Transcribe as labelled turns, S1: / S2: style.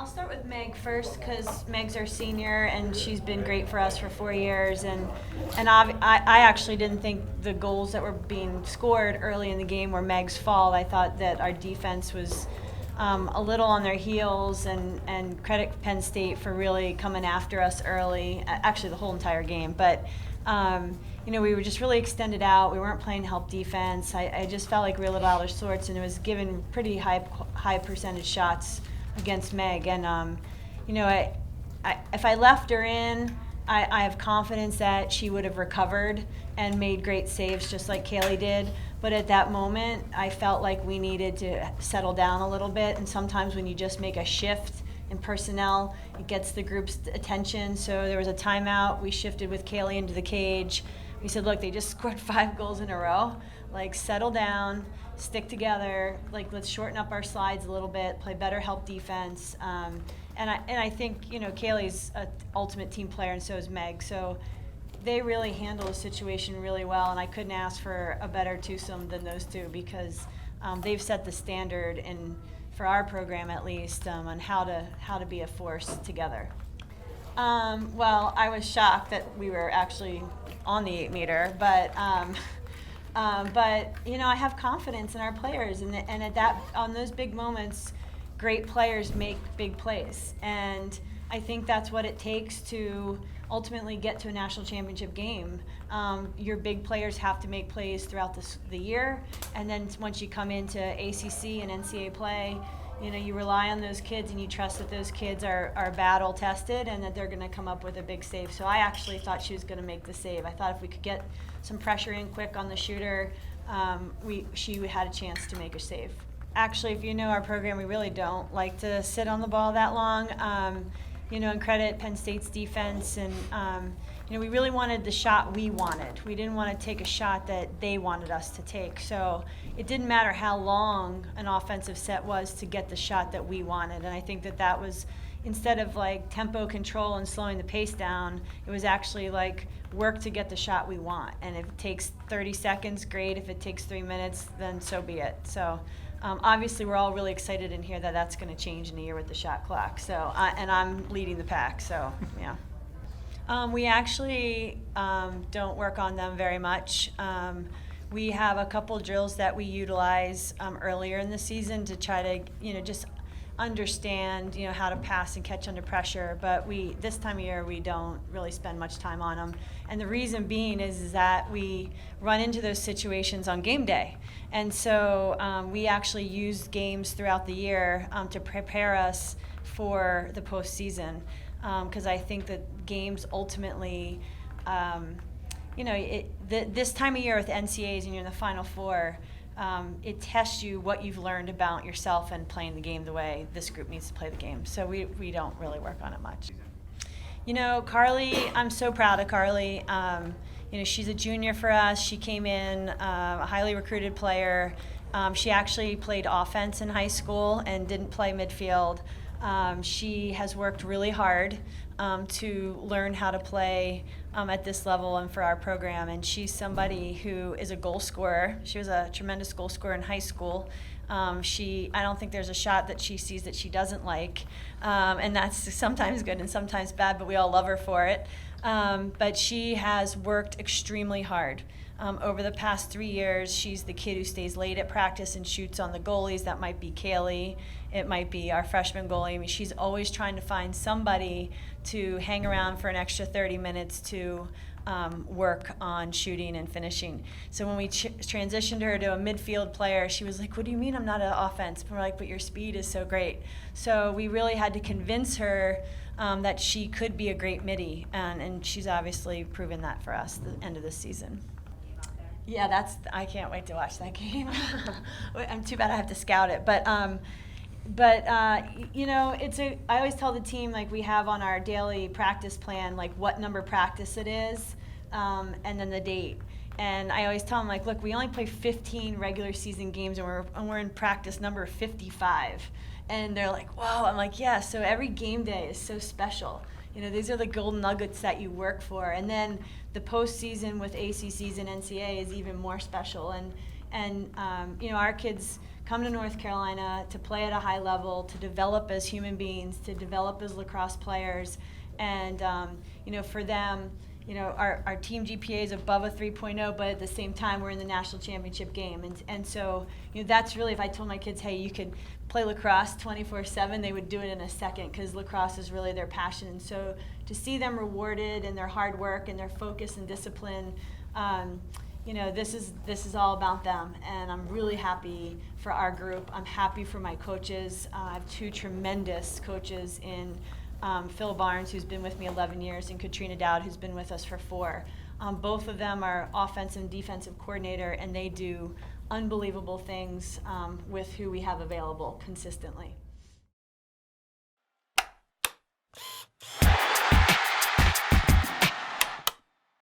S1: I'll start with Meg first because Meg's our senior and she's been great for us for 4 years. And I actually didn't think the goals that were being scored early in the game were Meg's fault. I thought that our defense was a little on their heels, and credit Penn State for really coming after us early, actually the whole entire game. But we were just really extended out. We weren't playing help defense. I just felt like we were a little out of sorts, and it was given pretty high percentage shots against Meg. And if I left her in, I have confidence that she would have recovered and made great saves just like Kaylee did. But at that moment, I felt like we needed to settle down a little bit. And sometimes when you just make a shift in personnel, it gets the group's attention. So there was a timeout. We shifted with Kaylee into the cage. We said, look, they just scored 5 goals in a row. Like, settle down, stick together. Like, let's shorten up our slides a little bit, play better help defense. And I think, Kaylee's an ultimate team player, and so is Meg. So they really handle the situation really well, and I couldn't ask for a better twosome than those two because they've set the standard, and for our program at least, on how to be a force together. Well, I was shocked that we were actually on the 8-meter, but I have confidence in our players, and on those big moments, great players make big plays, and I think that's what it takes to ultimately get to a national championship game. Your big players have to make plays throughout the year, and then once you come into ACC and NCAA play, you rely on those kids and you trust that those kids are battle tested and that they're going to come up with a big save. So I actually thought she was going to make the save. I thought if we could get some pressure in quick on the shooter, she had a chance to make a save. Actually, if you know our program, we really don't like to sit on the ball that long. And credit Penn State's defense, and we really wanted the shot we wanted. We didn't want to take a shot that they wanted us to take. So it didn't matter how long an offensive set was to get the shot that we wanted. And I think that was, instead of like tempo control and slowing the pace down, it was actually like work to get the shot we want. And if it takes 30 seconds, great. If it takes 3 minutes, then so be it. So obviously, we're all really excited in here that that's going to change in a year with the shot clock. So, and I'm leading the pack. So, yeah. We actually don't work on them very much. We have a couple drills that we utilize earlier in the season to try to, just understand, how to pass and catch under pressure. But this time of year, we don't really spend much time on them. And the reason being is that we run into those situations on game day. And so we actually use games throughout the year to prepare us for the postseason. Because I think that games ultimately, this time of year with NCAAs and you're in the Final Four, it tests you what you've learned about yourself and playing the game the way this group needs to play the game. So we don't really work on it much. Carly, I'm so proud of Carly. She's a junior for us. She came in a highly recruited player. She actually played offense in high school and didn't play midfield. She has worked really hard to learn how to play at this level and for our program. And she's somebody who is a goal scorer. She was a tremendous goal scorer in high school. I don't think there's a shot that she sees that she doesn't like. And that's sometimes good and sometimes bad, but we all love her for it. But she has worked extremely hard. Over the past 3 years, she's the kid who stays late at practice and shoots on the goalies. That might be Kaylee. It might be our freshman goalie. I mean, she's always trying to find somebody to hang around for an extra 30 minutes to work on shooting and finishing. So when we transitioned her to a midfield player, she was like, what do you mean I'm not an offense? But we're like, but your speed is so great. So we really had to convince her that she could be a great midi, and she's obviously proven that for us at the end of this season. Yeah, I can't wait to watch that game. I'm too bad I have to scout it, but I always tell the team, like, we have on our daily practice plan, like what number practice it is, and then the date. And I always tell them, like, look, we only play 15 regular season games, and we're in practice number 55. And they're like, whoa. I'm like, yeah. So every game day is so special. These are the golden nuggets that you work for. And then the postseason with ACCs and NCAA is even more special. And our kids come to North Carolina to play at a high level, to develop as human beings, to develop as lacrosse players. And, for them, our team GPA is above a 3.0, but at the same time, we're in the national championship game. And so, that's really, if I told my kids, hey, you could play lacrosse 24/7, they would do it in a second, because lacrosse is really their passion. And so to see them rewarded in their hard work and their focus and discipline, this is all about them. And I'm really happy for our group. I'm happy for my coaches. I have two tremendous coaches in Phil Barnes, who's been with me 11 years, and Katrina Dowd, who's been with us for 4. Both of them are offensive and defensive coordinator, and they do unbelievable things with who we have available consistently.